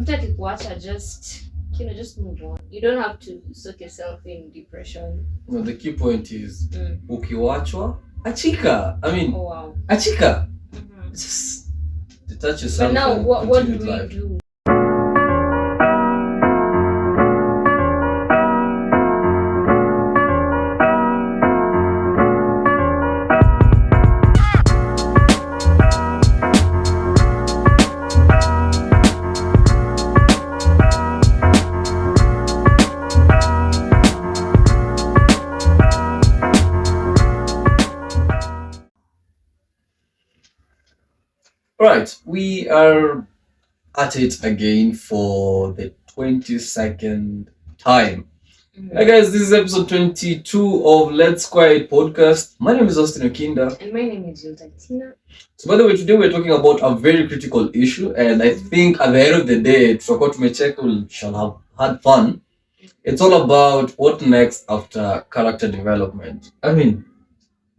Mtaki kuacha, just move on. You don't have to soak yourself in depression. No, the key point is ukiwachwa achika. I mean, Oh wow. achika. Just detach yourself. But now and what do continue we life. do? Right, we are at it again for the 22nd time. Hi guys, this is episode 22 of Let's Quiet podcast. My name is Austin Okinda. And my name is Tina. So by the way, today we're talking about a very critical issue, and I think at the end of the day, tutakuwa tumecheka, we shall have had fun. It's all about what next after character development. I mean,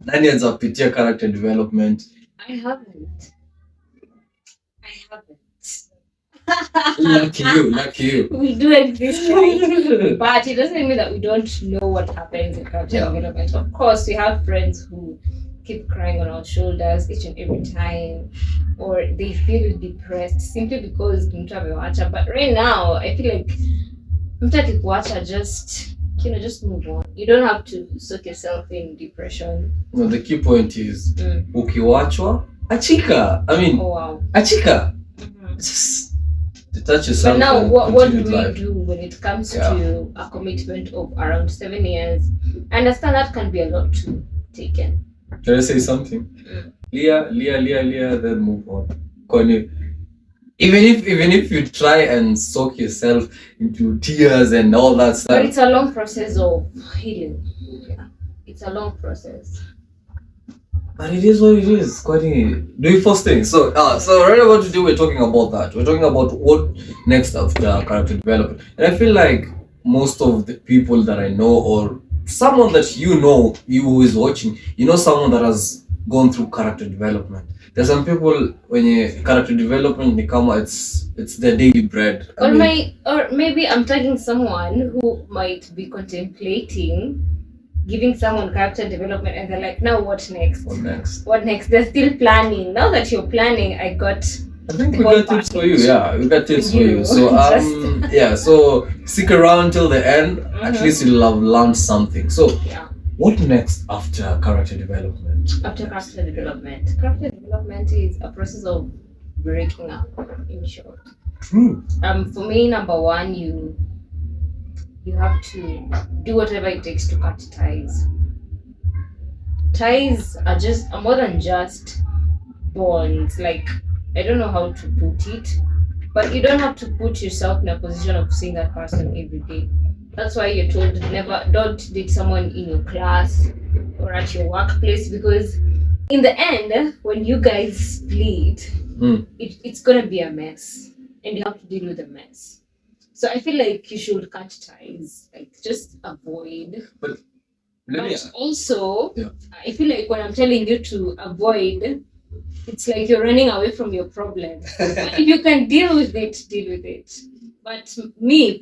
nani hajapitia character development? I haven't. Lucky you. We do exist, right? But it doesn't mean that we don't know what happens in character development. Of course, we have friends who keep crying on our shoulders each and every time, or they feel depressed simply because mtu amewacha. But right now, I feel like mtu akikuacha, just move on. You don't have to soak yourself in depression. No, the key point is ukiwachwa achika. I mean, oh wow. Achika. Just detach yourself. But now what do we life. do when it comes to a commitment of around 7 years? I understand that can be a lot to take in. Can I say something? Leah, then move on. Even if you try and soak yourself into tears and all that stuff. But it's a long process of healing. Yeah. It's a long process. But it is what it is. Do first thing. So right about today we're talking about that. We're talking about what next after character development. And I feel like most of the people that I know, or someone that you know, you who is watching, you know someone that has gone through character development. There's some people when you character development it's their daily bread. Or maybe I'm tagging someone who might be contemplating giving someone character development and they're like, now what next? What next? They're still planning. Now that you're planning, I think we got tips for you. Yeah, we got tips for you. So so stick around till the end. At least you'll have learned something. So what next after character development? Character development is a process of breaking up, in short. True. For me, number one, you have to do whatever it takes to cut ties. Ties are more than just bonds. Like, I don't know how to put it, but you don't have to put yourself in a position of seeing that person every day. That's why you're told don't date someone in your class or at your workplace, because in the end, when you guys split, it's gonna be a mess, and you have to deal with the mess. So I feel like you should cut ties, like just avoid. But also, I feel like when I'm telling you to avoid, it's like you're running away from your problem. If you can deal with it, deal with it. But for me,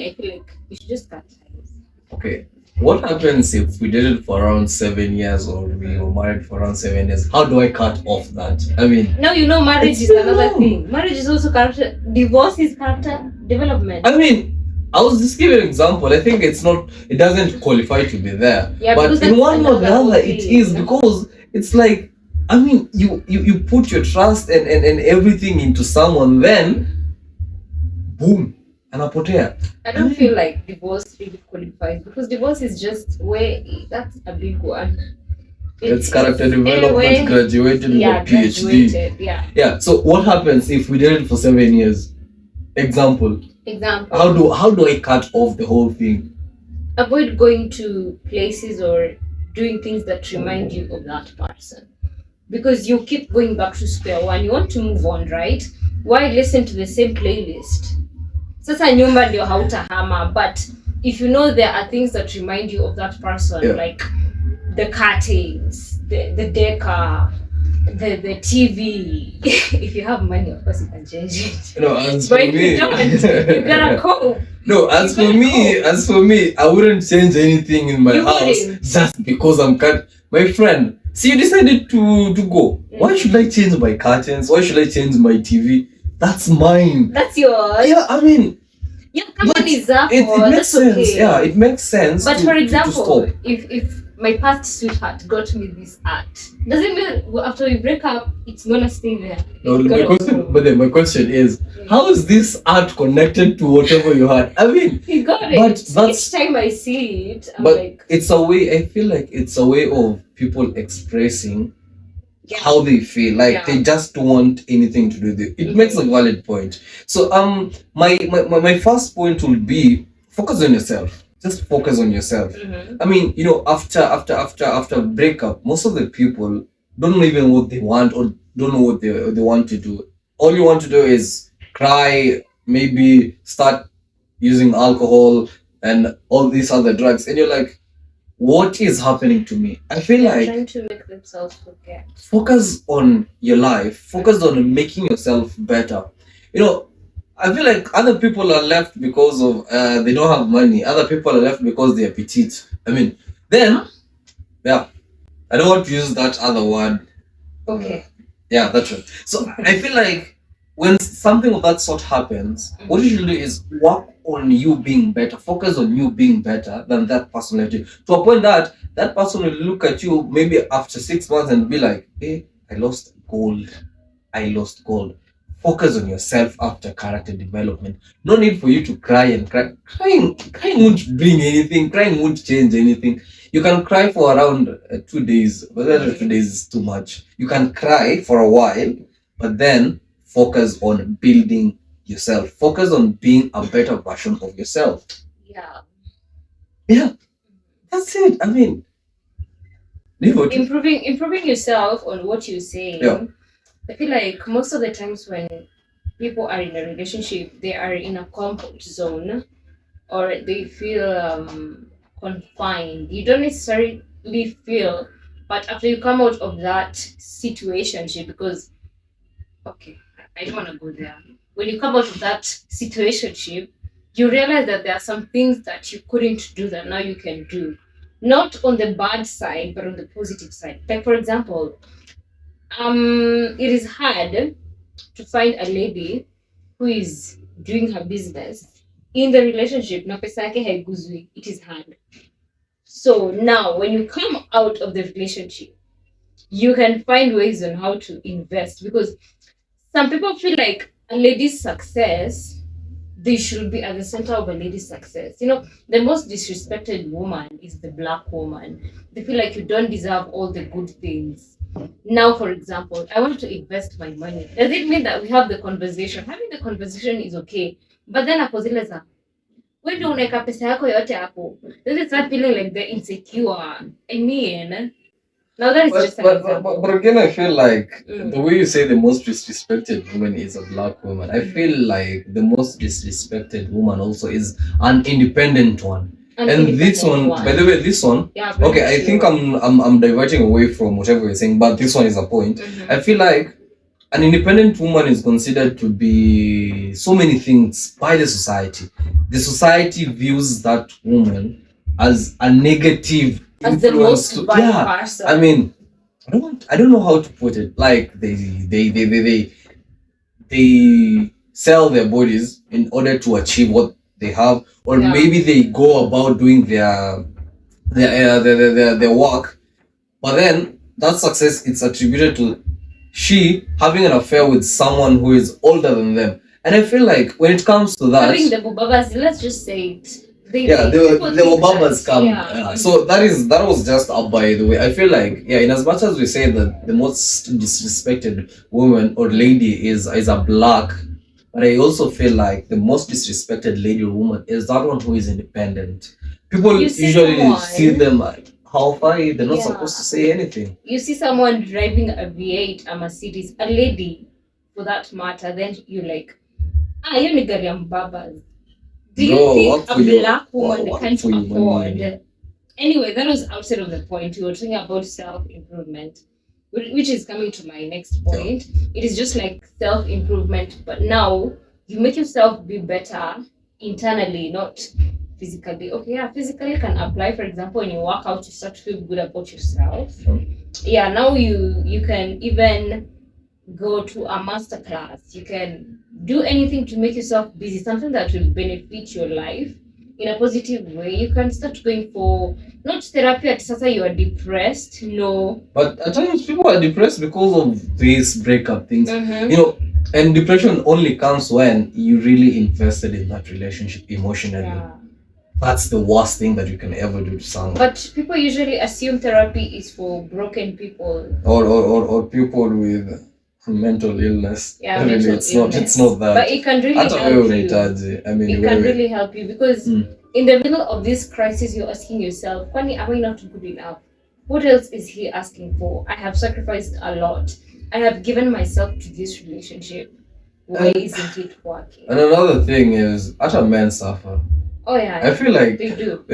I feel like you should just cut ties. Okay. What happens if we did it for around 7 years, or we were married for around 7 years? How do I cut off that? I mean, now marriage is another thing. Marriage is also character. Divorce is character development. I mean, I was just giving an example. I think it doesn't qualify to be there. Yeah, but in one or the other, it is, because it's like, I mean, you put your trust and everything into someone, then boom. Anapotea. I don't feel like divorce really qualifies, because divorce is just that's a big one. It's character development, graduated with a PhD. Yeah. So what happens if we did it for 7 years? Example. How do I cut off the whole thing? Avoid going to places or doing things that remind you of that person, because you keep going back to square one. You want to move on, right? Why listen to the same playlist? Sasa nyumba ndio hautahama, but if you know there are things that remind you of that person, like the curtains, the decor, the TV. If you have money, of course you can change it. You know, as for But if you me, don't, you gotta cope. no, as for me, I wouldn't change anything in my You house wouldn't. just because I'm cut. My friend, see, you decided to go. Why should I change my curtains? Why should I change my TV? That's mine. That's yours. Yeah, I mean, Your company is up. it makes That's sense. okay. Yeah, it makes sense. But to, for to example, stop. if my past sweetheart got me this art, doesn't mean after we break up, it's gonna stay there. No, It's my gonna question, go. but then my question is, how is this art connected to whatever you had? I mean, You got it. but that's- Each time I see it, I'm but like, it's a way. I feel like it's a way of people expressing yeah. how they feel. Like Yeah. they just don't want anything to do with it. It makes a valid point. So my first point will be focus on yourself. Just focus on yourself. Mhm. I mean, you know, after breakup, most of the people don't know even what they want or don't know what they want to do. All you want to do is cry, maybe start using alcohol and all these other drugs, and you're like, what is happening to me? I feel They're like trying to make themselves forget. focus on your life, focus on making yourself better. You know, I feel like other people are left because of they don't have money. Other people are left because they are petite. I mean, then yeah, I don't want to use that other word. Okay. Yeah, that's right. So I feel like when something of that sort happens, what you should do is work on you being better. Focus on you being better than that person left you. To a point that that person will look at you maybe after 6 months and be like, hey, I lost gold. I lost gold. Focus on yourself after character development. No need for you to cry and cry. Crying won't bring anything. Crying won't change anything. You can cry for around 2 days, but then 2 days is too much. You can cry for a while, but then focus on building yourself. Focus on being a better version of yourself. Yeah. Yeah, that's it. I mean, Improving yourself on what you're saying. Yeah. I feel like most of the times when people are in a relationship, they are in a comfort zone or they feel confined. You don't necessarily feel, but after you come out of that situationship, because okay, I don't want to go there. When you come out of that situationship, you realize that there are some things that you couldn't do that now you can do. Not on the bad side, but on the positive side. Like for example, it is hard to find a lady who is doing her business in the relationship. Na pesa yake haiguzwi. It is hard. So now, when you come out of the relationship, you can find ways on how to invest because some people feel like a lady's success, they should be at the center of a lady's success. You know, the most disrespected woman is the black woman. They feel like you don't deserve all the good things. Now, for example, I want to invest my money. Does it mean that we have the conversation? Having the conversation is okay, but then hapo zile za wewe ndio unaweka pesa yako yote hapo. Does it start feeling like they're insecure? I mean, now that is just an example. but again, I feel like Mm. the way you say the most disrespected woman is a black woman. I feel like the most disrespected woman also is an independent one. And this one, by the way, this one. Yeah, Okay, I think I'm diverting away from whatever you're saying, but this one is a point. Mhm. I feel like an independent woman is considered to be so many things by the society. The society views that woman as a negative as the influence most bad person. I mean, I don't know how to put it. Like they sell their bodies in order to achieve what they have, or Yeah. maybe they go about doing their work, but then that success it's attributed to she having an affair with someone who is older than them. And I feel like when it comes to that, having the bubabas, let's just say it. The Obamas come. Yeah. Yeah. So that was just up by the way. I feel like in as much as we say that the most disrespected woman or lady is a black, but I also feel like the most disrespected lady or woman is that one who is independent. People You see usually someone- see them like how far they're not Yeah. supposed to say anything. You see someone driving a V8, a Mercedes, a lady for that matter, then you're like, hiyo ni gari ya mbabas. Do you No, think what a for you- black woman what can't for you, afford? money? Anyway, that was outside of the point. We were talking about self-improvement. which is coming to my next Yeah. point. It is just like self improvement, but now you make yourself be better internally, not physically. Okay, yeah, physically can apply. For example, when you work out, you start to feel good about yourself. Yeah, now you can even go to a master class. You can do anything to make yourself busy, something that will benefit your life in a positive way. You can start going for not therapy at sasa you are depressed. No. But at times people are depressed because of these breakup things. Mm-hmm. You know, and depression only comes when you really invested in that relationship emotionally. Yeah. That's the worst thing that you can ever do to someone. But people usually assume therapy is for broken people. Or people with mental illness. Yeah, Really, mental it's illness. not that. But it can really Hata wewe help you. unahitaji. I mean, It can really help you because Mm. in the middle of this crisis, you're asking yourself, Kwani, am I not good enough? What else is he asking for? I have sacrificed a lot. I have given myself to this relationship. Why isn't it working? And another thing is, hata men suffer. Oh yeah, I feel like they do.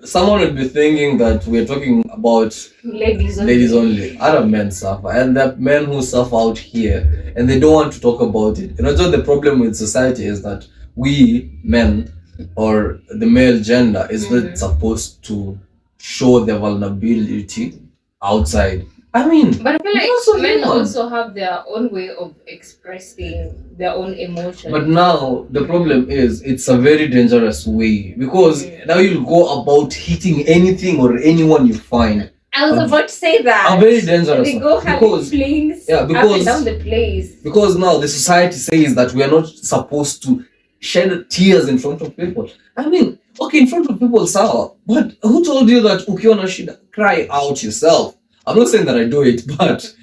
Someone would be thinking that we're talking about Ladies only. Other men suffer, and there are men who suffer out here, and they don't want to talk about it. The problem with society is that we men, or the male gender, is not supposed to show their vulnerability outside. I mean, but I feel like also men human. also have their own way of expressing their own emotions. But now the problem is it's a very dangerous way because now you'll go about hitting anything or anyone you find. I was about to say that. A very dangerous they go having flings up and down the place. Because now the society says that we are not supposed to shed tears in front of people. I mean, okay, in front of people, sawa. But who told you that ukiwa na shida, cry out yourself? I'm not saying that I do it, but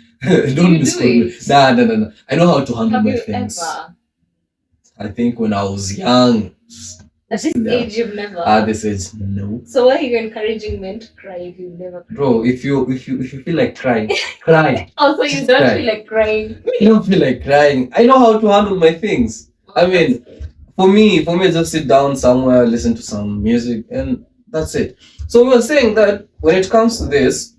don't misquote me. Nah. I know how to handle my things. Ever? I think when I was young. At this age, you've never. At this age, no. So why are you encouraging men to cry if you've never cried? Bro, if you feel like crying, cry. Also, you don't feel like crying. I don't feel like crying. I know how to handle my things. I mean, for me, just sit down somewhere, listen to some music, and that's it. So we were saying that when it comes to this,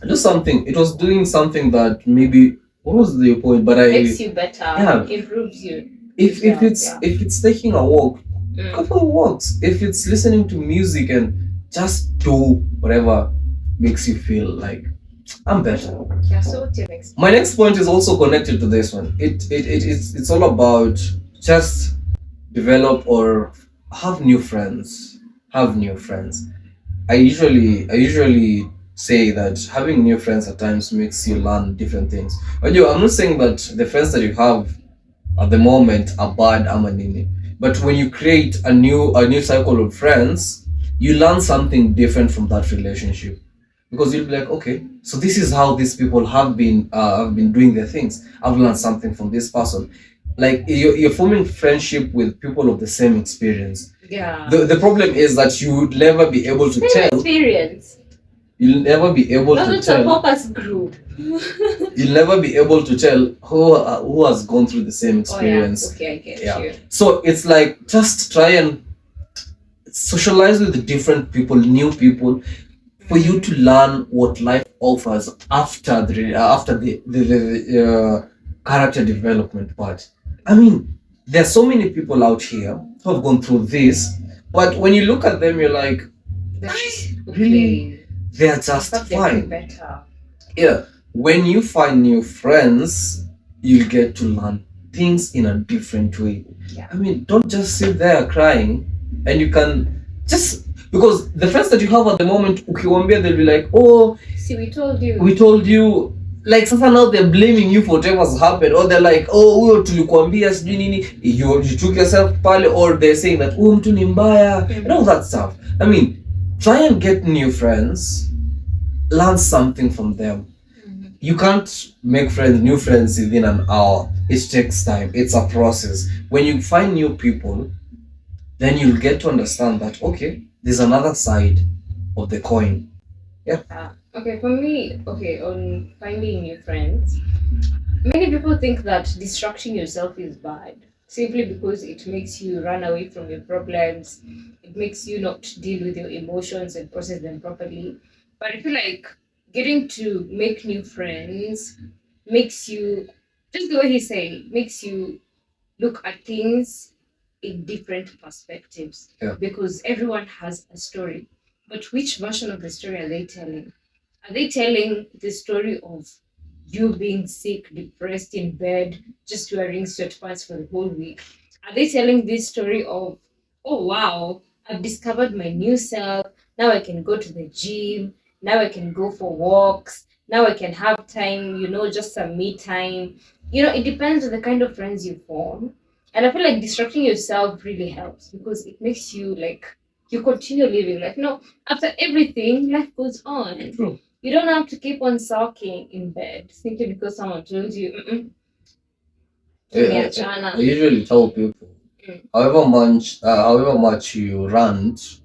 do something. It was doing something that maybe, what was the point? But makes you better, improves you. If it's taking a walk, go for walks. If it's listening to music and just do whatever makes you feel like I'm better. Yeah. So what's your next? My next point is also connected to this one. It's all about just develop or have new friends. I usually say that having new friends at times makes you learn different things. But I'm not saying that the friends that you have at the moment are bad ama nini. But when you create a new cycle of friends, you learn something different from that relationship. Because you'll be like, okay, so this is how these people have been doing their things. I've learned something from this person. Like you're forming friendship with people of the same experience. Yeah. The problem is that you would never be able to tell. Experience. You'll never be able to tell. Not a focus group. You'll never be able to tell who has gone through the same experience. Oh, yeah. Okay, I get you. So it's like just try and socialize with different people, new people, for you to learn what life offers after the character development part. I mean, there are so many people out here who have gone through this, but when you look at them, you're like, really, they're just fine. Better. Yeah, when you find new friends, you get to learn things in a different way. Yeah. I mean, don't just sit there crying, and you can just, because the friends that you have at the moment, ukiwambia, they'll be like, oh, see, we told you. Like, sasa now they're blaming you for whatever's happened, or they're like, oh, huyo tulikuambia sijui nini, you took yourself pale, or they're saying that mtu ni mbaya, and all that stuff. I mean, try and get new friends, learn something from them. You can't make new friends within an hour. It takes time. It's a process. When you find new people, then you'll get to understand that, okay, there's another side of the coin. Yeah. Okay, for me, on finding new friends, many people think that distracting yourself is bad simply because it makes you run away from your problems. It makes you not deal with your emotions and process them properly. But I feel like getting to make new friends makes you, just the way he say, makes you look at things in different perspectives. Yeah. Because everyone has a story. But which version of the story are they telling? Are they telling the story of you being sick, depressed in bed, just wearing sweatpants for the whole week? Are they telling this story of, oh wow, I've discovered my new self. Now I can go to the gym. Now I can go for walks. Now I can have time, just some me time. It depends on the kind of friends you form. And I feel like distracting yourself really helps because it makes you like you continue living life. After everything, life goes on. True. You don't have to keep on sulking in bed simply because someone told you, Yeah, I usually tell people, however much you rant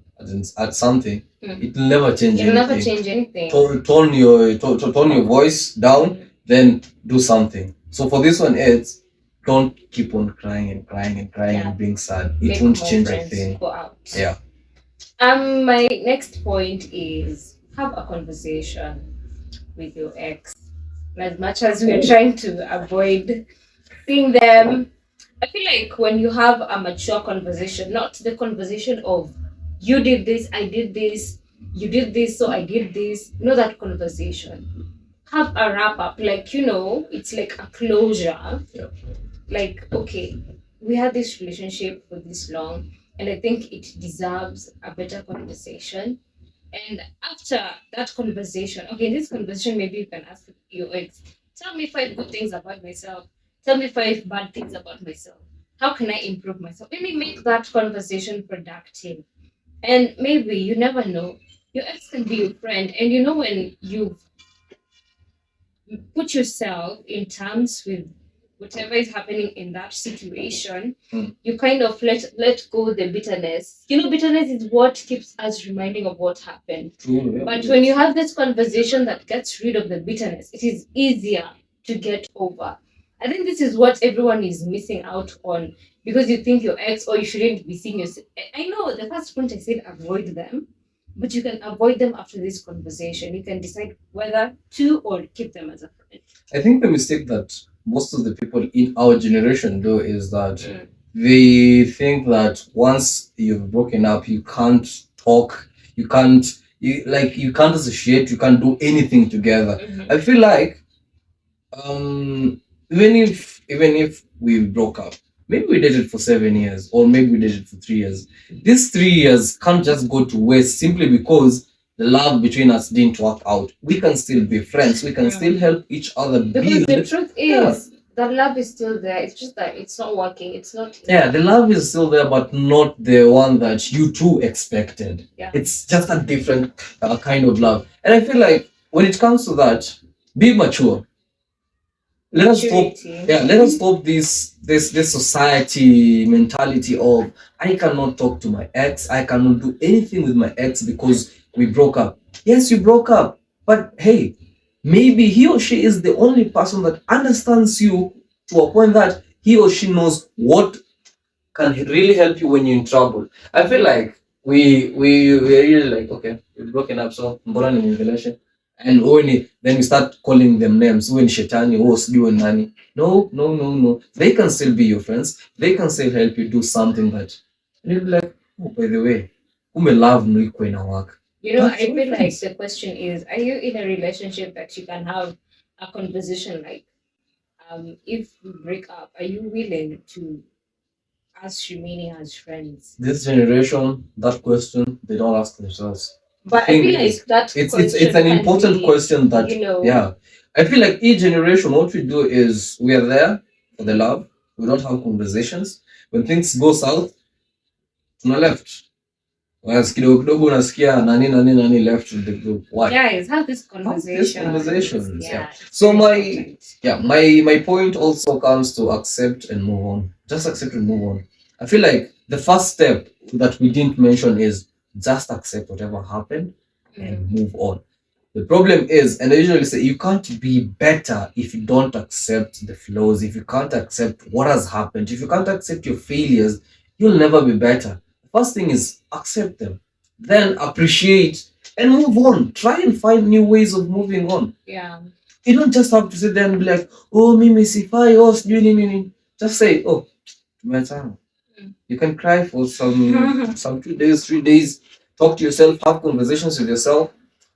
at something, it will never change It'll never anything. change anything. Tone your voice down, then do something. So for this one, it's don't keep on crying and crying and crying Yeah. and being sad. It Make won't more change a friends, thing. go out. Yeah. My next point is have a conversation with your ex. As much as we're trying to avoid seeing them, I feel like when you have a mature conversation, not the conversation of you did this, I did this, you did this, so I did this, that conversation. Have a wrap up, like, it's like a closure. Yeah. Like, okay, we had this relationship for this long, and I think it deserves a better conversation. And after that conversation, okay, in this conversation, maybe you can ask your ex, tell me 5 good things about myself. Tell me 5 bad things about myself. How can I improve myself? Maybe make that conversation productive. And maybe you never know. Your ex can be your friend. And when you put yourself in terms with whatever is happening in that situation, you kind of let go the bitterness. Bitterness is what keeps us reminding of what happened. True, yeah. But when you have this conversation that gets rid of the bitterness, it is easier to get over. I think this is what everyone is missing out on because you think your ex or you shouldn't be seeing yourself. I know the first point I said avoid them, but you can avoid them after this conversation. You can decide whether to or keep them as a friend. I think the mistake that most of the people in our generation do is that they think that once you've broken up, you can't talk, you can't associate, you can't do anything together. I feel like even if we broke up, maybe we did it for 7 years, or maybe we did it for 3 years. These 3 years can't just go to waste simply because the love between us didn't work out. We can still be friends. We can still help each other Because build. the truth is, that love is still there. It's just that it's not working. It's not. Yeah, the love is still there, but not the one that you two expected. Yeah. It's just a different kind of love. And I feel like when it comes to that, be mature. Let us stop. Yeah, let us stop this society mentality of I cannot talk to my ex. I cannot do anything with my ex because we broke up. Yes, you broke up, but hey, maybe he or she is the only person that understands you to a point that he or she knows what can really help you when you're in trouble. I feel like we're really like, okay, we've broken up, so mbona nimeengeleshe? And then we start calling them names. When Shetani, you and Nani. No, no, no, no. They can still be your friends. They can still help you do something that and you'll be like, oh, by the way, who may love no iko ina work. I feel like the question is, are you in a relationship that you can have a conversation like, if we break up, are you willing to us remaining as friends? This generation, that question, they don't ask themselves. But I feel like that it's an important question that yeah. I feel like each generation, what we do is we are there for the love. We don't have conversations. When things go south, tuna left. Whereas kidogo kidogo unasikia nani left the group. Why? Guys, have this Have conversation. these conversations. Yeah. So my point also comes to accept and move on. Just accept and move on. I feel like the first step that we didn't mention is just accept whatever happened and move on. The problem is, and I usually say, you can't be better if you don't accept the flaws, if you can't accept what has happened, if you can't accept your failures, you'll never be better. The first thing is accept them, then appreciate and move on. Try and find new ways of moving on. Yeah. You don't just have to sit there and be like, oh, Mimi, si fai, oh, just say, oh, my time. Mm. You can cry for some 2 days, 3 days. Talk to yourself, have conversations with yourself.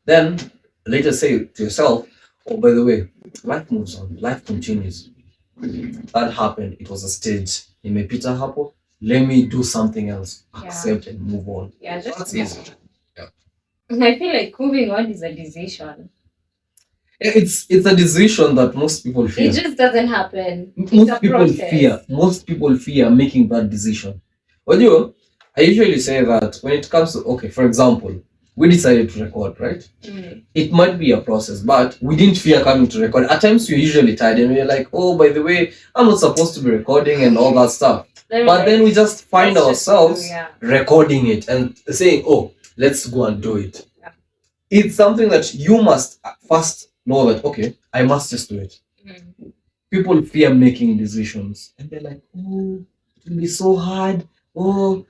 Then later say to yourself, oh, by the way, life moves on, life continues. That happened. It was a stage. Imepita hapo. Let me do something else. Yeah. Accept and move on. Yeah, just That's easy. I feel like moving on is a decision. It's a decision that most people fear. It just doesn't happen. It's a process. Most people fear making that decision. Well, I usually say that when it comes to, okay, for example, we decided to record, right? It might be a process, but we didn't fear coming to record. At times we're usually tired and we're like, oh, by the way, I'm not supposed to be recording and all that stuff. But then we just find ourselves recording it and saying, oh, let's go and do it. Yeah. It's something that you must first know that, okay, I must just do it. People fear making decisions and they're like, oh, it will be so hard. Oh,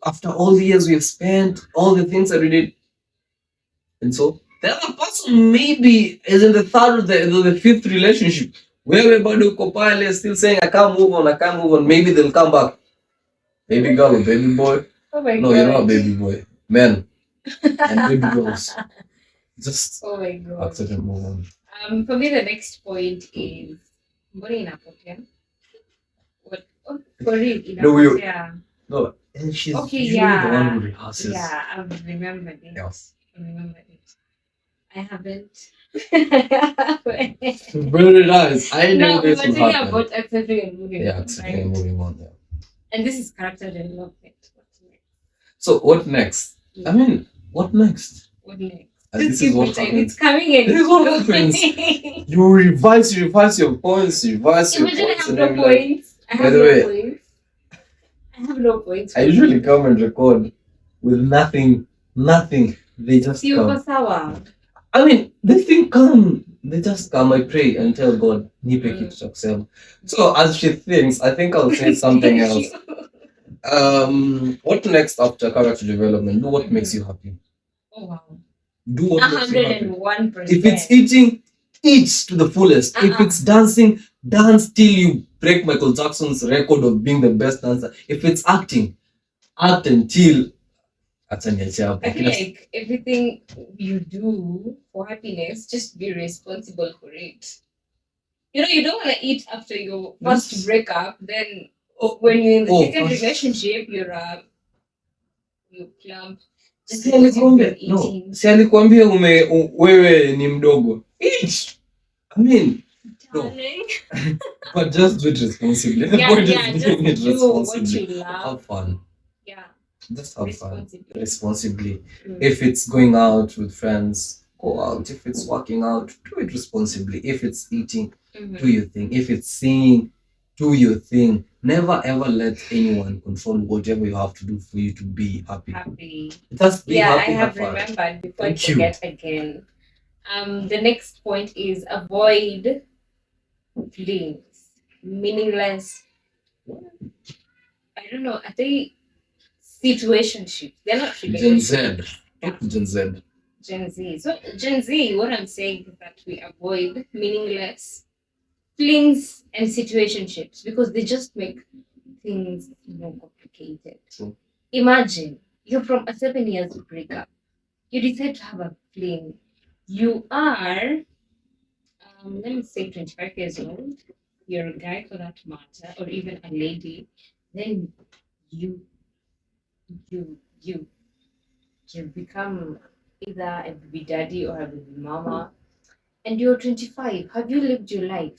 after all the years we've spent, all the things that we did. And so the other person maybe is in the third or the fifth relationship where everybody Kopile is still saying, I can't move on, I can't move on. Maybe they'll come back. Baby girl or baby boy. Oh my no, God. You're not a baby boy. Men and baby girls. Just oh my God. accept and move on. For me, the next point is mbona inapotea? What? Oh, for real, inapotea. No, and she's Okay, usually yeah. the one who rehearses. Yeah, I've remembered it. Yes. I remembered it. I haven't. Very nice. I No, know we were this will talking happen. about accepting and moving Yeah, on. accepting Right? and moving on. Yeah. And this is character development. What's next? So what next? I mean, what next? What next? And Just this give is what me time. happens. It's coming in. This is what happens. You revise your points, revise your Imagine I points, have and no then like, points. I by have the no way, points. I have no points. I usually come and record with nothing. They just See, come. uko sawa. I mean, they think come. They just come. I pray and tell God, nipe kitu cha kusema. So as she thinks, I think I'll say something else. What next after character development? Do what makes you happy. Oh wow. Do what makes you happy. 101%. If it's eating, eat to the fullest. If it's dancing, dance till you break Michael Jackson's record of being the best dancer. If it's acting, act until I feel like everything you do for happiness, just be responsible for it. You don't want to eat after your first breakup. Then when you're in the second relationship, you plump. Just because you've been eating. Si alikwambia wewe ni mdogo. Eat. I mean, no. But just do it responsibly. The point is doing it responsibly. What you love. Have fun. Yeah. Just have fun. Responsibly. If it's going out with friends, go out. If it's working out, do it responsibly. If it's eating, do your thing. If it's singing, do your thing. Never ever let anyone control whatever you have to do for you to be happy. Just be happy. I have remembered before I forget again. The next point is avoid feelings. Meaningless. I don't know. Are they situationships? They're not relationships. Gen Z. Gen Z. So Gen Z, what I'm saying is that we avoid meaningless flings and situationships because they just make things more complicated. True. Imagine you're from a 7 years breakup. You decide to have a fling. You are, let me say, 25 years old. You're a guy for that matter, or even a lady. Then you become either a baby daddy or a baby mama, and you're 25. Have you lived your life?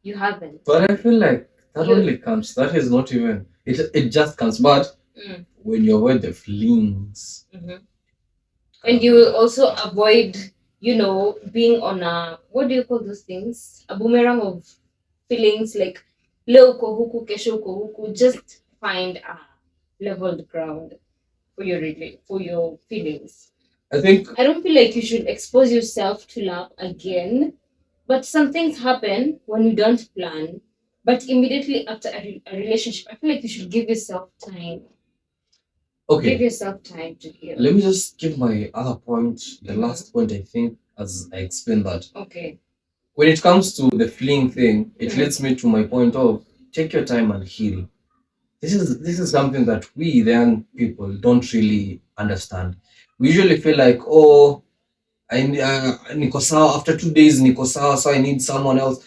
You haven't. But I feel like that only comes. That is not even. It just comes. But when you avoid the flings, and you will also avoid, being on a, what do you call those things? A boomerang of feelings, like leo uko huku, kesho uko huku. Just find a leveled ground for your feelings. I don't feel like you should expose yourself to love again. But some things happen when you don't plan. But immediately after a relationship, I feel like you should give yourself time. Okay. Give yourself time to heal. Let me just give my other point, the last point, I think, as I explained that. Okay. When it comes to the fleeing thing, it Mhm. leads me to my point of take your time and heal. This is something that we, the young people, don't really understand. We usually feel like, oh, niko sawa, after 2 days niko sawa, so I need someone else.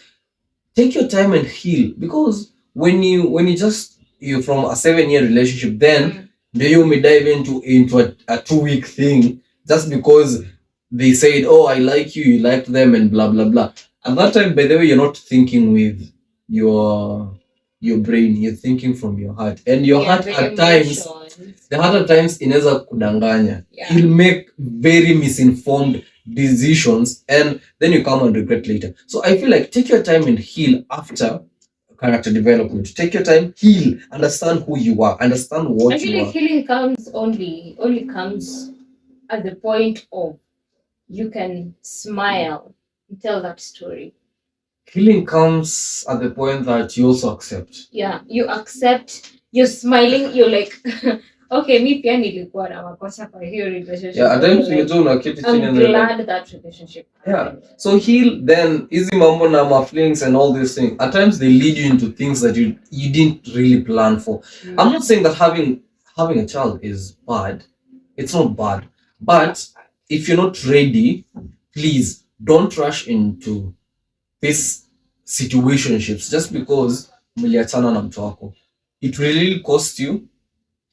Take your time and heal, because when you just you're from a 7-year relationship, then do you may dive into a 2 week thing just because they said, oh, I like you, you liked them, and blah blah blah. At that time, by the way, you're not thinking with your brain, you're thinking from your heart, and your heart at times, the heart at times inaweza kudanganya. You'll make very misinformed decisions, and then you come and regret later. So I feel like take your time and heal after character development. Take your time, heal, understand who you are, understand what you are. Healing comes only comes at the point of you can smile and tell that story. Healing comes at the point that you also accept. Yeah, you accept, you're smiling, you're like, okay, mi pia nilikuwa na makosa kwa hiyo relationship. Yeah, at times Like, unajua unaketi chini I'm and then like, glad that relationship yeah. happened. So heal, then easy mambo na ma feelings and all these things. At times they lead you into things that you didn't really plan for. I'm not saying that having a child is bad. It's not bad. But if you're not ready, please don't rush into this situationships just because mliachana na mtu wako. It really costs you,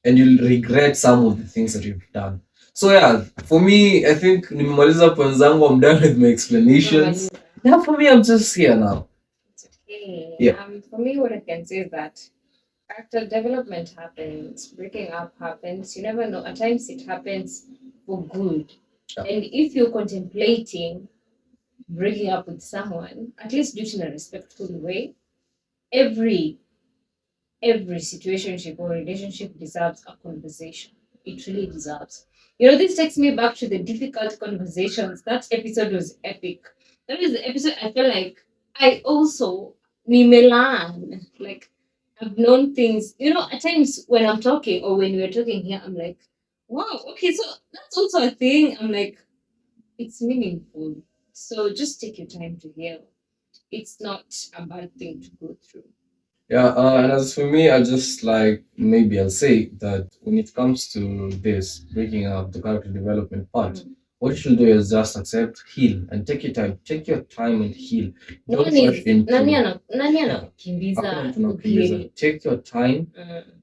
and you'll regret some of the things that you've done. So yeah, for me, I think nimemaliza point zangu. I'm done with my explanations. Now for me, I'm just here now. Okay. Yeah. For me, what I can say is that character development happens, breaking up happens. You never know. At times it happens for good. Yeah. And if you're contemplating breaking up with someone, at least do it in a respectful way. Every situationship or relationship deserves a conversation. It really deserves. This takes me back to the difficult conversations. That episode was epic. That was the episode I feel like I also Milan. Like I've known things, at times when I'm talking or when we're talking here, I'm like, wow, okay, so that's also a thing. I'm like, it's meaningful. So just take your time to heal. It's not a bad thing to go through. Yeah, and as for me, I just like maybe I'll say that when it comes to this breaking up the character development part, what you should do is just accept, heal, and take your time. Take your time and heal. Don't rush into. Hakuna mtu anakukimbiza. Take your time,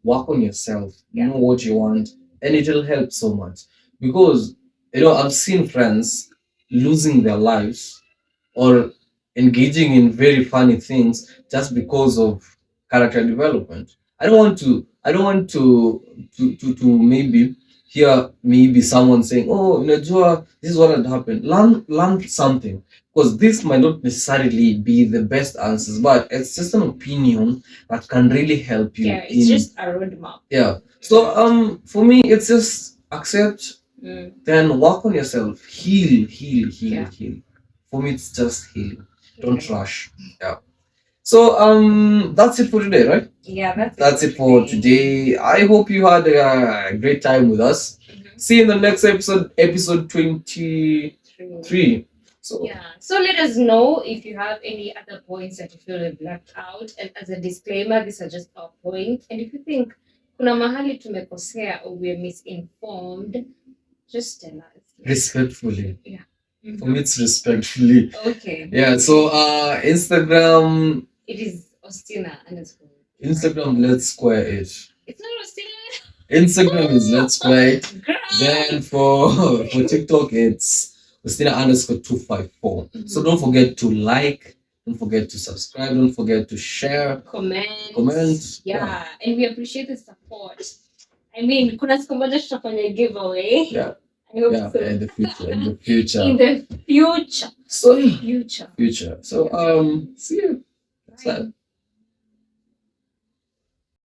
work on yourself, know what you want, and it'll help so much. Because I've seen friends losing their lives or engaging in very funny things just because of character development. I don't want to maybe hear maybe someone saying, oh, unajua, this is what had happened. Learn something, because this might not necessarily be the best answers, but it's just an opinion that can really help you. Yeah, it's just a roadmap. Yeah. So for me, it's just accept, then work on yourself, heal. For me, it's just healing. Don't rush. Yeah. So that's it for today, right? Yeah, that's it for today. I hope you had a great time with us. See you in the next episode 23. So let us know if you have any other points that you feel we've left out. And as a disclaimer, these are just our points. And if you think kuna mahali tumekosea or we're misinformed, just tell us. Respectfully. Yeah. For me, it's respectfully. Okay. Yeah. So Instagram. It is Ostina _. Instagram, let's square it. It's not Ostina. Instagram is let's square it. Then for TikTok, it's Ostina _254. So don't forget to like, don't forget to subscribe, don't forget to share, comment. Yeah, and we appreciate the support. I mean, kuna siku moja tutafanya giveaway. Yeah. I hope so. In the future. In the future. So future. So see you. Bye.